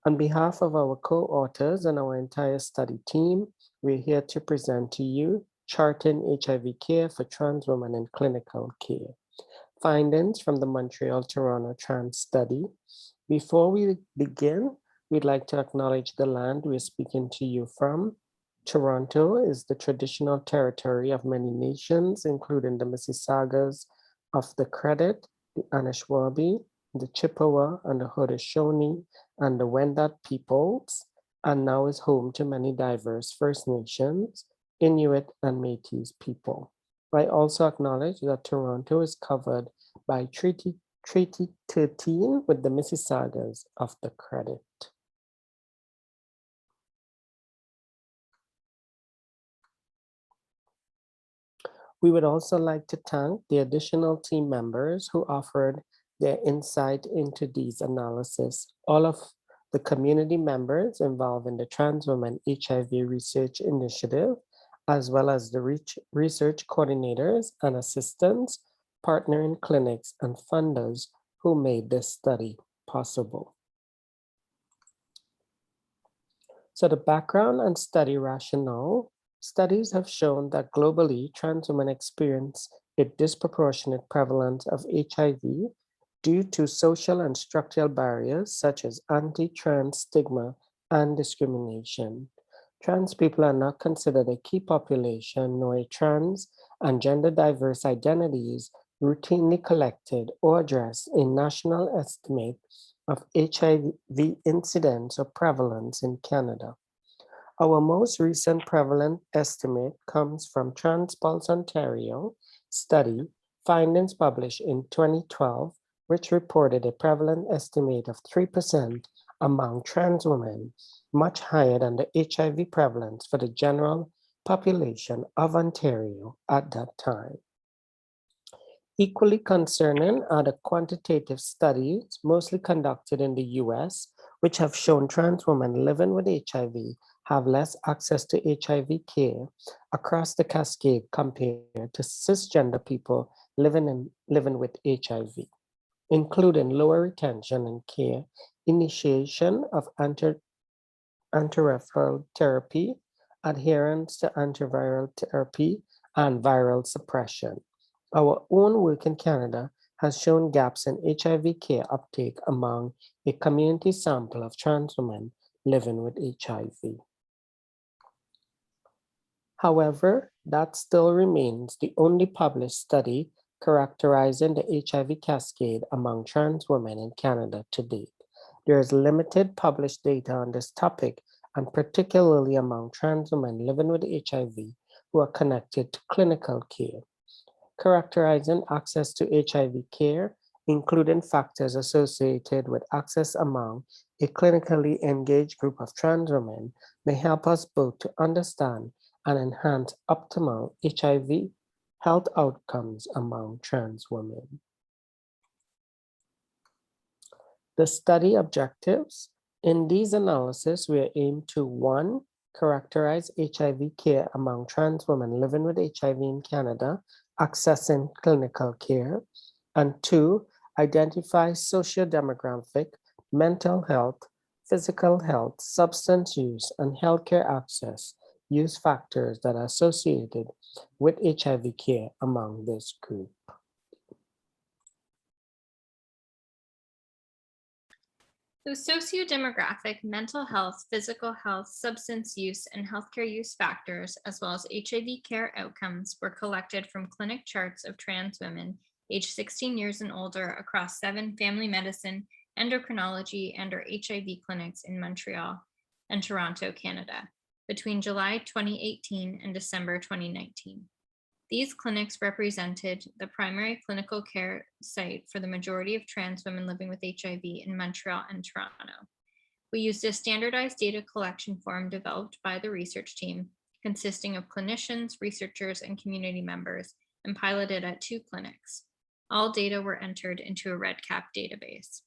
On behalf of our co-authors and our entire study team, we're here to present to you Charting HIV Care for Trans Women in Clinical Care. Findings from the Montreal-Toronto Trans Study. Before we begin, we'd like to acknowledge the land we're speaking to you from. Toronto is the traditional territory of many nations, including the Mississaugas of the Credit, the Anishinaabe, the Chippewa and the Haudenosaunee and the Wendat peoples, and now is home to many diverse First Nations, Inuit, and Métis people. I also acknowledge that Toronto is covered by Treaty 13 with the Mississaugas of the Credit. We would also like to thank the additional team members who offered their insight into these analyses. All of the community members involved in the Trans Women HIV Research Initiative, as well as the research coordinators and assistants, partnering clinics, and funders who made this study possible. So the background and study rationale. Studies have shown that globally, trans women experience a disproportionate prevalence of HIV due to social and structural barriers such as anti-trans stigma and discrimination. Trans people are not considered a key population, nor trans and gender diverse identities routinely collected or addressed in national estimate of HIV incidence or prevalence in Canada. Our most recent prevalent estimate comes from Transpulse Ontario study, findings published in 2012, which reported a prevalent estimate of 3% among trans women, much higher than the HIV prevalence for the general population of Ontario at that time. Equally concerning are the quantitative studies, mostly conducted in the US, which have shown trans women living with HIV have less access to HIV care across the cascade compared to cisgender people living with HIV, including lower retention and care, initiation of antiretroviral therapy, adherence to antiviral therapy, and viral suppression. Our own work in Canada has shown gaps in HIV care uptake among a community sample of trans women living with HIV. However, that still remains the only published study characterizing the HIV cascade among trans women in Canada to date. There is limited published data on this topic, and particularly among trans women living with HIV who are connected to clinical care. Characterizing access to HIV care, including factors associated with access among a clinically engaged group of trans women, may help us both to understand and enhance optimal HIV health outcomes among trans women. The study objectives. In these analyses, we are aimed to 1, characterize HIV care among trans women living with HIV in Canada, accessing clinical care, and 2, identify socio-demographic, mental health, physical health, substance use, and healthcare access use factors that are associated with HIV care among this group. Those socio-demographic, mental health, physical health, substance use, and healthcare use factors, as well as HIV care outcomes, were collected from clinic charts of trans women aged 16 years and older across 7 family medicine, endocrinology, and/or HIV clinics in Montreal and Toronto, Canada, between July 2018 and December 2019. These clinics represented the primary clinical care site for the majority of trans women living with HIV in Montreal and Toronto. We used a standardized data collection form developed by the research team, consisting of clinicians, researchers, and community members, and piloted at 2 clinics. All data were entered into a REDCap database.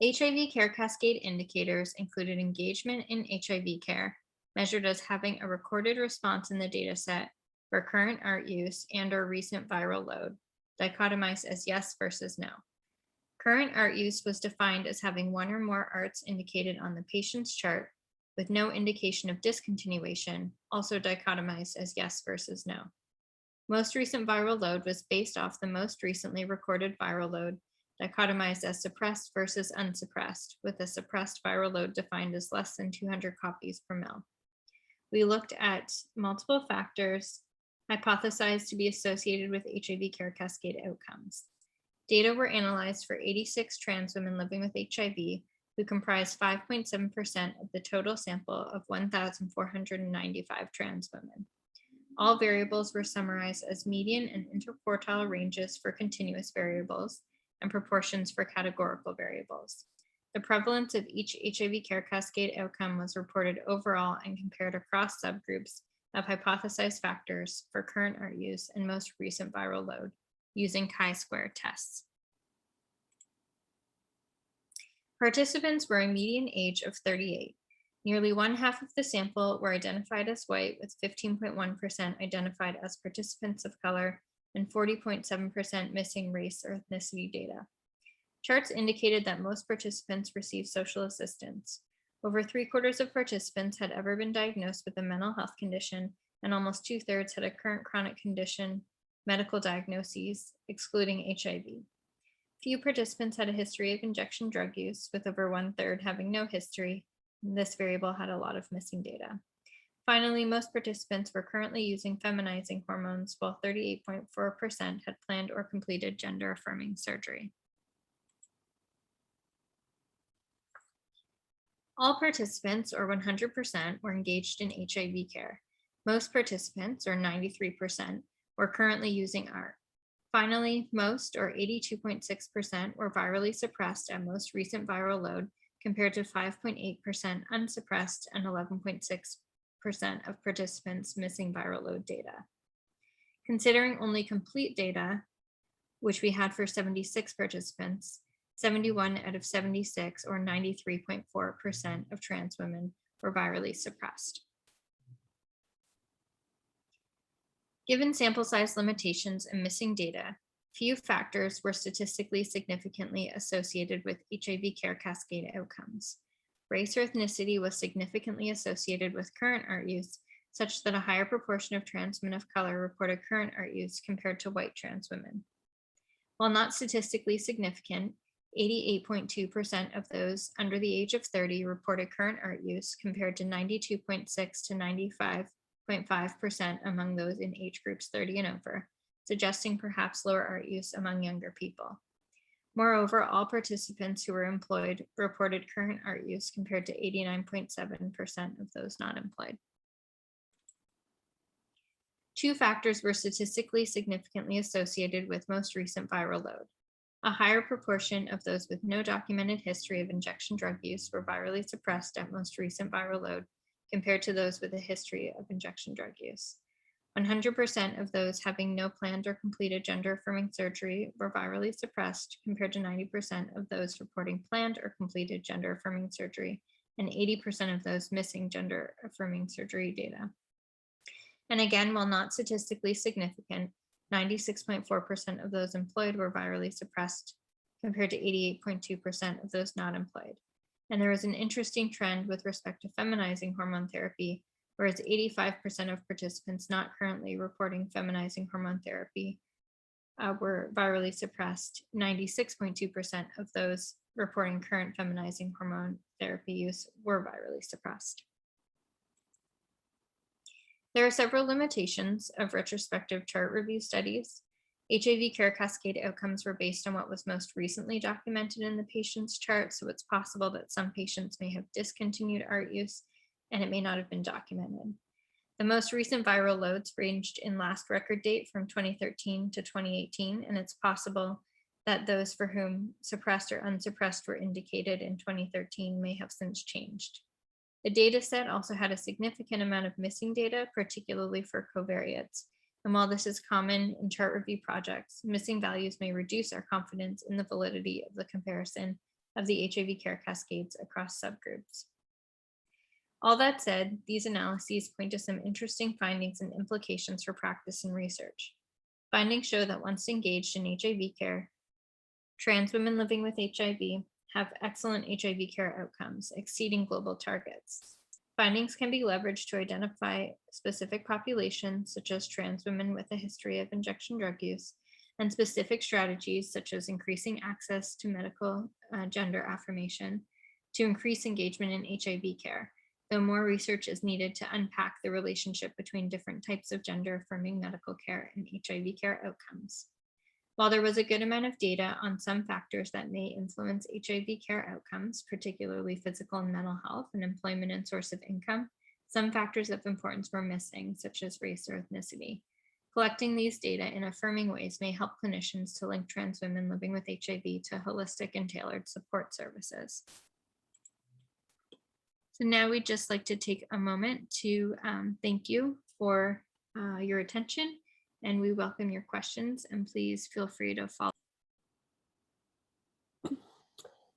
HIV care cascade indicators included engagement in HIV care, measured as having a recorded response in the dataset for current ART use and or recent viral load, dichotomized as yes versus no. Current art use was defined as having one or more arts indicated on the patient's chart with no indication of discontinuation, also dichotomized as yes versus no. Most recent viral load was based off the most recently recorded viral load, dichotomized as suppressed versus unsuppressed, with a suppressed viral load defined as less than 200 copies per mil. We looked at multiple factors hypothesized to be associated with HIV care cascade outcomes. Data were analyzed for 86 trans women living with HIV, who comprised 5.7% of the total sample of 1,495 trans women. All variables were summarized as median and interquartile ranges for continuous variables and proportions for categorical variables. The prevalence of each HIV care cascade outcome was reported overall and compared across subgroups of hypothesized factors for current art use and most recent viral load using chi-square tests. Participants were a median age of 38. Nearly one half of the sample were identified as white, with 15.1% identified as participants of color and 40.7% missing race or ethnicity data. Charts indicated that most participants received social assistance. Over 3/4 of participants had ever been diagnosed with a mental health condition, and almost 2/3 had a current chronic condition, medical diagnoses, excluding HIV. Few participants had a history of injection drug use, with over 1/3 having no history. This variable had a lot of missing data. Finally, most participants were currently using feminizing hormones, while 38.4% had planned or completed gender-affirming surgery. All participants, or 100%, were engaged in HIV care. Most participants, or 93%, were currently using ART. Finally, most, or 82.6%, were virally suppressed at most recent viral load, compared to 5.8% unsuppressed and 11.6% of participants missing viral load data. Considering only complete data, which we had for 76 participants, 71 out of 76, or 93.4% of trans women, were virally suppressed. Given sample size limitations and missing data, few factors were statistically significantly associated with HIV care cascade outcomes. Race or ethnicity was significantly associated with current art use, such that a higher proportion of trans women of color reported current art use compared to white trans women. While not statistically significant, 88.2% of those under the age of 30 reported current art use, compared to 92.6 to 95.5% among those in age groups 30 and over, suggesting perhaps lower art use among younger people. Moreover, all participants who were employed reported current art use, compared to 89.7% of those not employed. Two factors were statistically significantly associated with most recent viral load. A higher proportion of those with no documented history of injection drug use were virally suppressed at most recent viral load, compared to those with a history of injection drug use. 100% of those having no planned or completed gender-affirming surgery were virally suppressed, compared to 90% of those reporting planned or completed gender-affirming surgery, and 80% of those missing gender-affirming surgery data. And again, while not statistically significant, 96.4% of those employed were virally suppressed, compared to 88.2% of those not employed. And there was an interesting trend with respect to feminizing hormone therapy, whereas 85% of participants not currently reporting feminizing hormone therapy were virally suppressed. 96.2% of those reporting current feminizing hormone therapy use were virally suppressed. There are several limitations of retrospective chart review studies. HIV care cascade outcomes were based on what was most recently documented in the patient's chart, so it's possible that some patients may have discontinued art use and it may not have been documented. The most recent viral loads ranged in last record date from 2013 to 2018, and it's possible that those for whom suppressed or unsuppressed were indicated in 2013 may have since changed. The data set also had a significant amount of missing data, particularly for covariates. And while this is common in chart review projects, missing values may reduce our confidence in the validity of the comparison of the HIV care cascades across subgroups. All that said, these analyses point to some interesting findings and implications for practice and research. Findings show that once engaged in HIV care, trans women living with HIV have excellent HIV care outcomes, exceeding global targets. Findings can be leveraged to identify specific populations, such as trans women with a history of injection drug use, and specific strategies, such as increasing access to medical gender affirmation, to increase engagement in HIV care, though more research is needed to unpack the relationship between different types of gender-affirming medical care and HIV care outcomes. While there was a good amount of data on some factors that may influence HIV care outcomes, particularly physical and mental health and employment and source of income, some factors of importance were missing, such as race or ethnicity. Collecting these data in affirming ways may help clinicians to link trans women living with HIV to holistic and tailored support services. So now we'd just like to take a moment to thank you for your attention, and we welcome your questions, and please feel free to follow.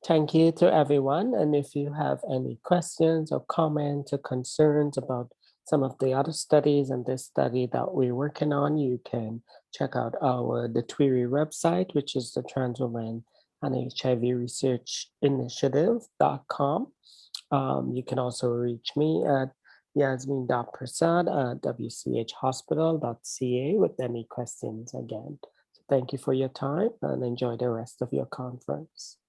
Thank you to everyone. And if you have any questions or comments or concerns about some of the other studies and this study that we're working on, you can check out the TWIRI website, which is the Trans Women and HIV Research Initiative.com. You can also reach me at yasmin.prasad at wchhospital.ca with any questions again. So thank you for your time and enjoy the rest of your conference.